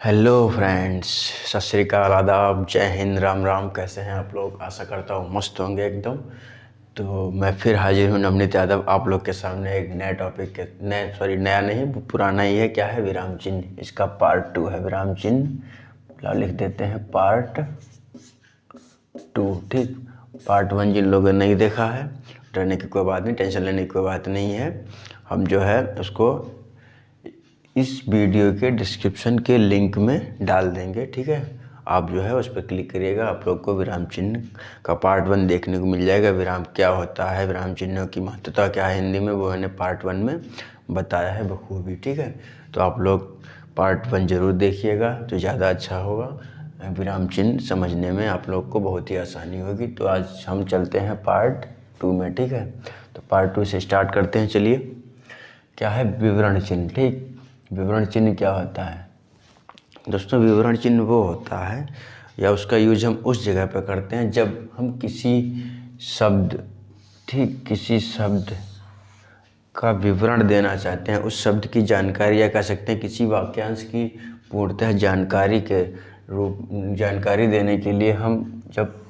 Hello friends, सत श्री अकाल, आदाब, जय हिंद, राम राम। कैसे हैं आप लोग? आशा करता हूँ मस्त होंगे एकदम। तो मैं फिर हाजिर हूँ नवनीत यादव आप लोग के सामने एक नए टॉपिक के नया नहीं, पुराना ही है। क्या है? विराम चिन्ह। इसका पार्ट 2 है विराम चिन्ह। लिख देते हैं पार्ट 2। ठीक, पार्ट 1 जिन लोगों ने नहीं देखा है, डरने की कोई बात नहीं, टेंशन लेने की कोई बात नहीं है। हम जो है उसको इस वीडियो के डिस्क्रिप्शन के लिंक में डाल देंगे। ठीक है, आप जो है उस पर क्लिक करिएगा, आप लोग को विराम चिन्ह का पार्ट 1 देखने को मिल जाएगा। विराम क्या होता है, विराम चिन्हों की महत्वता क्या है हिंदी में, वो मैंने पार्ट 1 में बताया है बखूबी। ठीक है, तो आप लोग पार्ट 1 ज़रूर देखिएगा तो ज़्यादा अच्छा होगा। विराम चिन्ह समझने में आप लोग को बहुत ही आसानी होगी। तो आज हम चलते हैं पार्ट 2 में। ठीक है, तो पार्ट 2 से स्टार्ट करते हैं। चलिए, क्या है विवरण चिन्ह। ठीक, विवरण चिन्ह क्या होता है दोस्तों? विवरण चिन्ह वो होता है या उसका यूज हम उस जगह पर करते हैं जब हम किसी शब्द, ठीक, किसी शब्द का विवरण देना चाहते हैं, उस शब्द की जानकारी, या कह सकते हैं किसी वाक्यांश की पूर्णतः जानकारी के रूप जानकारी देने के लिए हम जब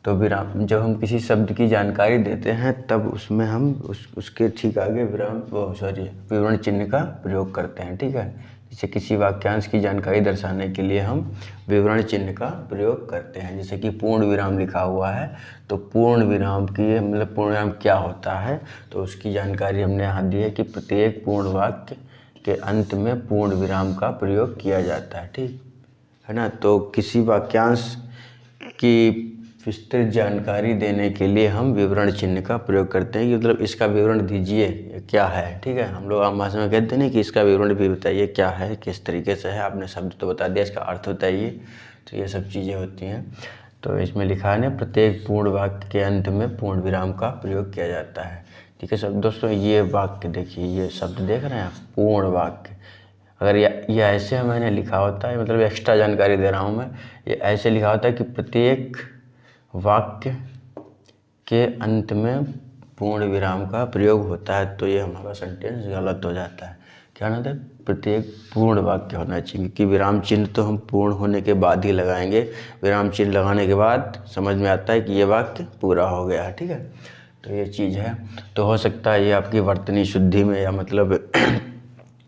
हम किसी शब्द की जानकारी देते हैं तब उसमें हम उसके ठीक आगे विवरण चिन्ह का प्रयोग करते हैं। ठीक है, जैसे किसी वाक्यांश की जानकारी दर्शाने के लिए हम विवरण चिन्ह का प्रयोग करते हैं। जैसे कि पूर्ण विराम लिखा हुआ है, तो पूर्ण विराम की मतलब पूर्ण विराम क्या होता है, तो उसकी जानकारी हमने यहाँ दी है कि प्रत्येक पूर्ण वाक्य के अंत में पूर्ण विराम का प्रयोग किया जाता है। ठीक है ना, तो किसी वाक्यांश की विस्तृत जानकारी देने के लिए हम विवरण चिन्ह का प्रयोग करते हैं कि मतलब इसका विवरण दीजिए, क्या है। ठीक है, हम लोग आम भाषा में कहते हैं ना कि इसका विवरण भी बताइए, क्या है, किस तरीके से है। आपने शब्द तो बता दिया, इसका अर्थ बताइए। तो ये सब चीज़ें होती हैं। तो इसमें लिखा है ना, प्रत्येक पूर्ण वाक्य के अंत में पूर्ण विराम का प्रयोग किया जाता है। ठीक है सब दोस्तों, ये वाक्य देखिए, ये शब्द देख रहे हैं आप, पूर्ण वाक्य। अगर ये ऐसे मैंने लिखा होता है, मतलब एक्स्ट्रा जानकारी दे रहा हूँ मैं, ये ऐसे लिखा होता है कि प्रत्येक वाक्य के अंत में पूर्ण विराम का प्रयोग होता है, तो ये हमारा सेंटेंस गलत हो जाता है। क्या होना था? प्रत्येक पूर्ण वाक्य होना चाहिए, क्योंकि विराम चिन्ह तो हम पूर्ण होने के बाद ही लगाएंगे। विराम चिन्ह लगाने के बाद समझ में आता है कि ये वाक्य पूरा हो गया है। ठीक है, तो ये चीज़ है। तो हो सकता है ये आपकी वर्तनी शुद्धि में या मतलब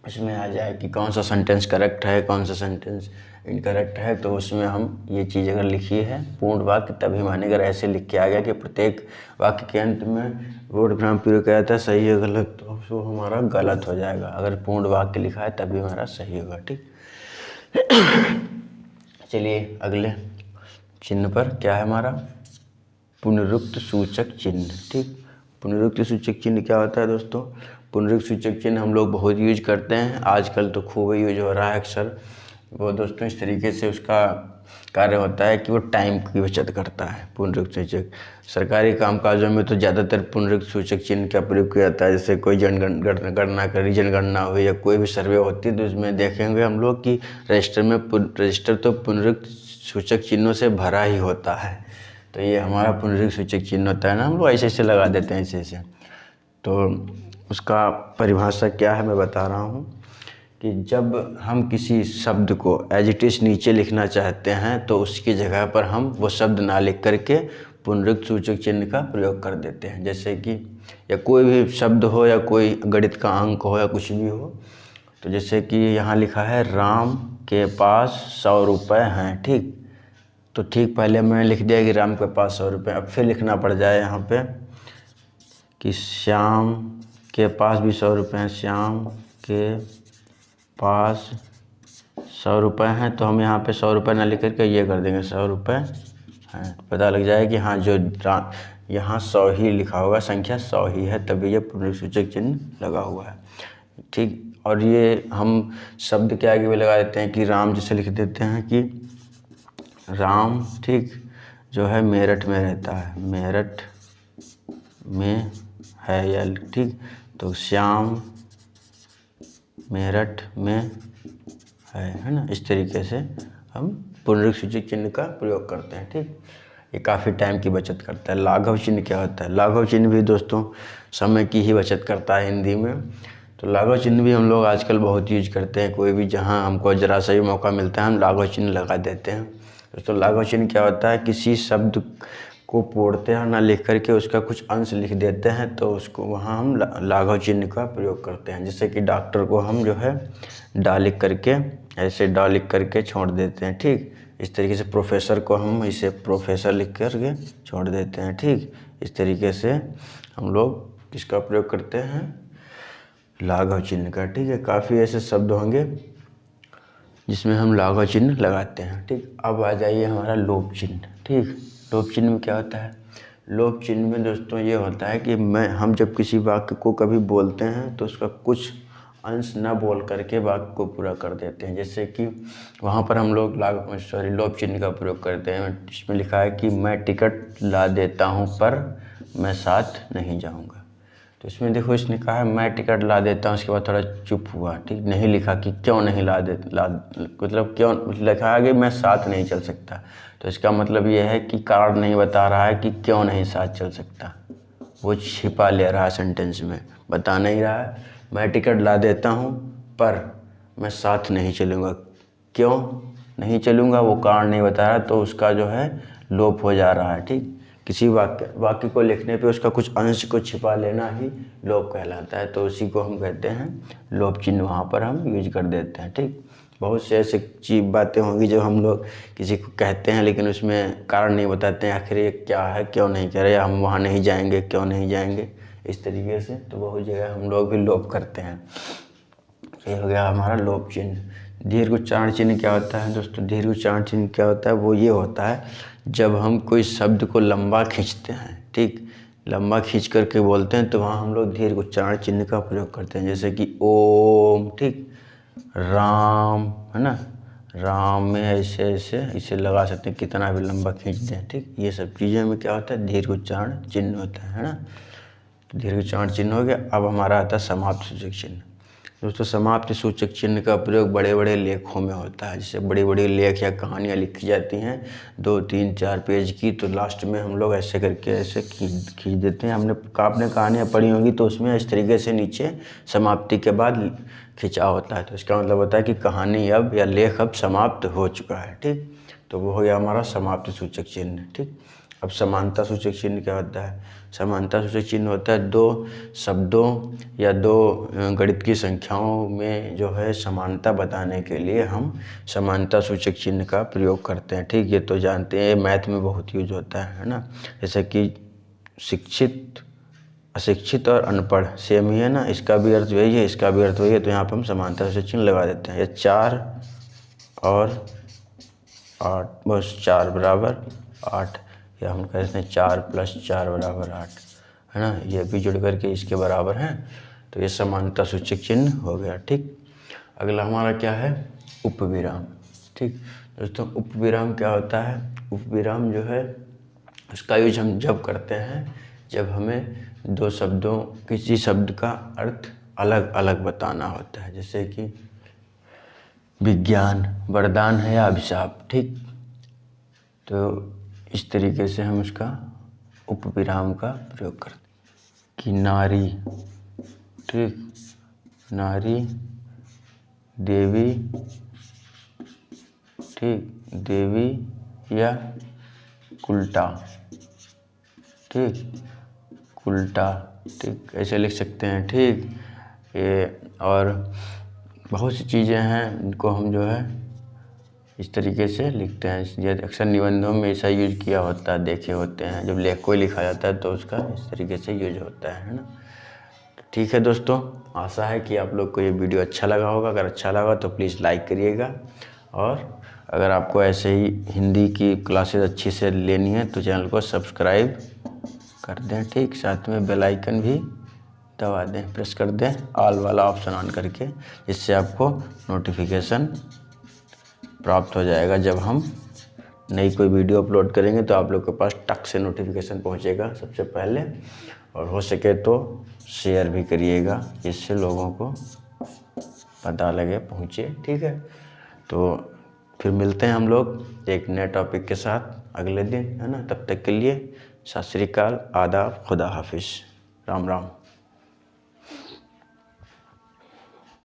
इसमें आ जाए कि कौन सा सेंटेंस करेक्ट है, कौन सा सेंटेंस इनकरेक्ट है। तो उसमें हम ये चीज़ अगर लिखी है पूर्ण वाक्य, तभी माने। अगर ऐसे लिख के आ गया कि प्रत्येक वाक्य के अंत में पूर्ण विराम प्रयोग किया जाता है, सही है गलत, तो वो हमारा गलत हो जाएगा। अगर पूर्ण वाक्य लिखा है तभी हमारा सही होगा। ठीक, चलिए अगले चिन्ह पर। क्या है हमारा? पुनरुक्त सूचक चिन्ह। ठीक, पुनरुक्त सूचक चिन्ह क्या होता है दोस्तों? पुनरुक्त सूचक चिन्ह हम लोग बहुत यूज करते हैं, आजकल तो खूब यूज हो रहा है अक्सर। वो दोस्तों इस तरीके से उसका कार्य होता है कि वो टाइम की बचत करता है। पुनरुक्त सूचक सरकारी कामकाजों में तो ज़्यादातर पुनरुक्त सूचक चिन्ह का प्रयोग किया जाता है। जैसे कोई जनगणना करी, जनगणना हुई या कोई भी सर्वे होती है, तो उसमें देखेंगे हम लोग कि रजिस्टर तो पुनरुक्त सूचक चिन्हों से भरा ही होता है। तो ये हमारा पुनरुक्त सूचक चिन्ह होता है ना, हम लोग ऐसे ऐसे लगा देते हैं, ऐसे ऐसे। तो उसका परिभाषा क्या है मैं बता रहा हूँ कि जब हम किसी शब्द को एज इट इज़ नीचे लिखना चाहते हैं, तो उसकी जगह पर हम वो शब्द ना लिख करके पुनरुक्त सूचक चिन्ह का प्रयोग कर देते हैं। जैसे कि या कोई भी शब्द हो या कोई गणित का अंक हो या कुछ भी हो, तो जैसे कि यहाँ लिखा है राम के पास 100 रुपये हैं। ठीक, तो ठीक पहले मैंने लिख दिया कि राम के पास 100 रुपये। अब फिर लिखना पड़ जाए यहाँ पे कि श्याम के पास भी 100 रुपये हैं, श्याम के पास 100 रुपये हैं। तो हम यहाँ पे 100 रुपये ना लिख करके ये कर देंगे 100 रुपये हैं। पता लग जाए कि हाँ, जो यहाँ 100 ही लिखा होगा, संख्या 100 ही है, तभी ये पुनरुक्त सूचक चिन्ह लगा हुआ है। ठीक, और ये हम शब्द के आगे भी लगा देते हैं कि राम, जैसे लिख देते हैं कि राम, ठीक, जो है मेरठ में रहता है, मेरठ में है या, ठीक, तो श्याम मेरठ में है ना। इस तरीके से हम पुनरुक्त सूचक चिन्ह का प्रयोग करते हैं। ठीक, ये काफ़ी टाइम की बचत करता है। लाघव चिन्ह क्या होता है? लाघव चिन्ह भी दोस्तों समय की ही बचत करता है हिंदी में। तो लाघव चिन्ह भी हम लोग आजकल बहुत यूज करते हैं। कोई भी जहाँ हमको ज़रा सा भी मौका मिलता है हम लाघव चिन्ह लगा देते हैं। दोस्तों लाघव चिन्ह क्या होता है, किसी शब्द को पोड़ते हैं ना लिख करके उसका कुछ अंश लिख देते हैं तो उसको वहाँ हम लाघव चिन्ह का प्रयोग करते हैं। जैसे कि डॉक्टर को हम जो है डा लिख करके ऐसे डा लिख करके छोड़ देते हैं, ठीक। इस तरीके से प्रोफेसर को हम इसे प्रोफेसर लिख करके छोड़ देते हैं, ठीक। इस तरीके से हम लोग किसका प्रयोग करते हैं, लाघव चिन्ह का, ठीक है। काफ़ी ऐसे शब्द होंगे जिसमें हम लाघव चिन्ह लगाते हैं, ठीक। अब आ जाइए हमारा लोप चिन्ह, ठीक। लोप चिन्ह में क्या होता है, लोप चिन्ह में दोस्तों ये होता है कि हम जब किसी वाक्य को कभी बोलते हैं तो उसका कुछ अंश न बोल करके वाक्य को पूरा कर देते हैं। जैसे कि वहाँ पर हम लोग लोप चिन्ह का प्रयोग करते हैं। इसमें लिखा है कि मैं टिकट ला देता हूँ पर मैं साथ नहीं जाऊँगा। तो इसमें देखो इसने कहा है मैं टिकट ला देता हूँ, उसके बाद थोड़ा चुप हुआ, ठीक। नहीं लिखा कि क्यों नहीं मतलब क्यों लिखा है कि मैं साथ नहीं चल सकता। तो इसका मतलब ये है कि कारण नहीं बता रहा है कि क्यों नहीं साथ चल सकता, वो छिपा ले रहा है सेंटेंस में, बता नहीं रहा है। मैं टिकट ला देता हूँ पर मैं साथ नहीं चलूँगा, क्यों नहीं चलूँगा वो कारण नहीं बता रहा, तो उसका जो है लोप हो जा रहा है, ठीक। किसी वाक्य को लिखने पे उसका कुछ अंश को छिपा लेना ही लोप कहलाता है। तो उसी को हम कहते हैं लोप चिन्ह, वहाँ पर हम यूज कर देते हैं, ठीक। बहुत से ऐसे बातें होंगी जो हम लोग किसी को कहते हैं लेकिन उसमें कारण नहीं बताते हैं, आखिर ये क्या है, क्यों नहीं कह रहे, हम वहाँ नहीं जाएंगे, क्यों नहीं जाएंगे, इस तरीके से। तो बहुत जगह हम लोग भी लोप करते हैं। ये हो गया हमारा लोप चिन्ह। दीर्घ उच्चारण चिन्ह क्या होता है दोस्तों, दीर्घ उच्चारण चिन्ह क्या होता है, वो ये होता है जब हम कोई शब्द को लंबा खींचते हैं, ठीक। लंबा खींच करके बोलते हैं तो वहाँ हम लोग दीर्घ उच्चारण चिन्ह का प्रयोग करते हैं। जैसे कि ओम, ठीक। राम, है ना, राम में ऐसे ऐसे इसे लगा सकते हैं, कितना भी लंबा खींच दें, ठीक। ये सब चीज़ें में क्या होता है, दीर्घ उच्चारण चिन्ह होता है ना। तो दीर्घ उच्चारण चिन्ह हो गया। अब हमारा आता है समाप्त सूचक चिन्ह। दोस्तों समाप्ति सूचक चिन्ह का प्रयोग बड़े बड़े लेखों में होता है। जैसे बड़ी बड़ी लेख या कहानियाँ लिखी जाती हैं 2, 3, 4 पेज की, तो लास्ट में हम लोग ऐसे करके ऐसे खींच देते हैं। आपने कहानियाँ पढ़ी होंगी तो उसमें इस तरीके से नीचे समाप्ति के बाद खिंचा होता है। तो इसका मतलब होता है कि कहानी अब या लेख अब समाप्त हो चुका है, ठीक। तो वो हो गया हमारा समाप्ति सूचक चिन्ह, ठीक। अब समानता सूचक चिन्ह क्या होता है, समानता सूचक चिन्ह होता है दो शब्दों या दो गणित की संख्याओं में जो है समानता बताने के लिए हम समानता सूचक चिन्ह का प्रयोग करते हैं, ठीक। ये तो जानते हैं, मैथ में बहुत यूज होता है ना। जैसे कि शिक्षित, अशिक्षित और अनपढ़ सेम ही है ना, इसका भी अर्थ वही है, इसका भी अर्थ वही है, तो यहाँ पर हम समानता सूचक चिन्ह लगा देते हैं। या 4 और 8, बस 4 बराबर 8, या हम कहते हैं 4 + 4 = 8, है ना। ये भी जुड़ करके इसके बराबर हैं, तो ये समानता सूचक चिन्ह हो गया, ठीक। अगला हमारा क्या है, उपविराम, ठीक। दोस्तों उपविराम क्या होता है, उपविराम जो है उसका यूज हम जब करते हैं जब हमें दो शब्दों, किसी शब्द का अर्थ अलग अलग बताना होता है। जैसे कि विज्ञान वरदान है या अभिशाप, ठीक। तो इस तरीके से हम उसका उपविराम का प्रयोग करते हैं। कि नारी, ठीक, नारी, देवी, ठीक, देवी या उल्टा, ठीक, उल्टा, ठीक, ऐसे लिख सकते हैं, ठीक। ये और बहुत सी चीज़ें हैं इनको हम जो है इस तरीके से लिखते हैं। ये अक्सर निबंधों में ऐसा यूज किया होता है, देखे होते हैं, जब लेख को लिखा जाता है तो उसका इस तरीके से यूज होता है ना। ठीक है दोस्तों, आशा है कि आप लोग को ये वीडियो अच्छा लगा होगा। अगर अच्छा लगा तो प्लीज़ लाइक करिएगा, और अगर आपको ऐसे ही हिंदी की क्लासेस अच्छी से लेनी है तो चैनल को सब्सक्राइब कर दें, ठीक। साथ में बेल आइकन भी दबा दें, प्रेस कर दें ऑल वाला ऑप्शन ऑन करके, जिससे आपको नोटिफिकेशन प्राप्त हो जाएगा। जब हम नई कोई वीडियो अपलोड करेंगे तो आप लोग के पास टक से नोटिफिकेशन पहुंचेगा सबसे पहले। और हो सके तो शेयर भी करिएगा, जिससे लोगों को पता लगे, पहुंचे, ठीक है। तो फिर मिलते हैं हम लोग एक नए टॉपिक के साथ अगले दिन, है ना। तब तक के लिए सत श्री अकाल, आदाब, खुदा हाफिज़, राम राम।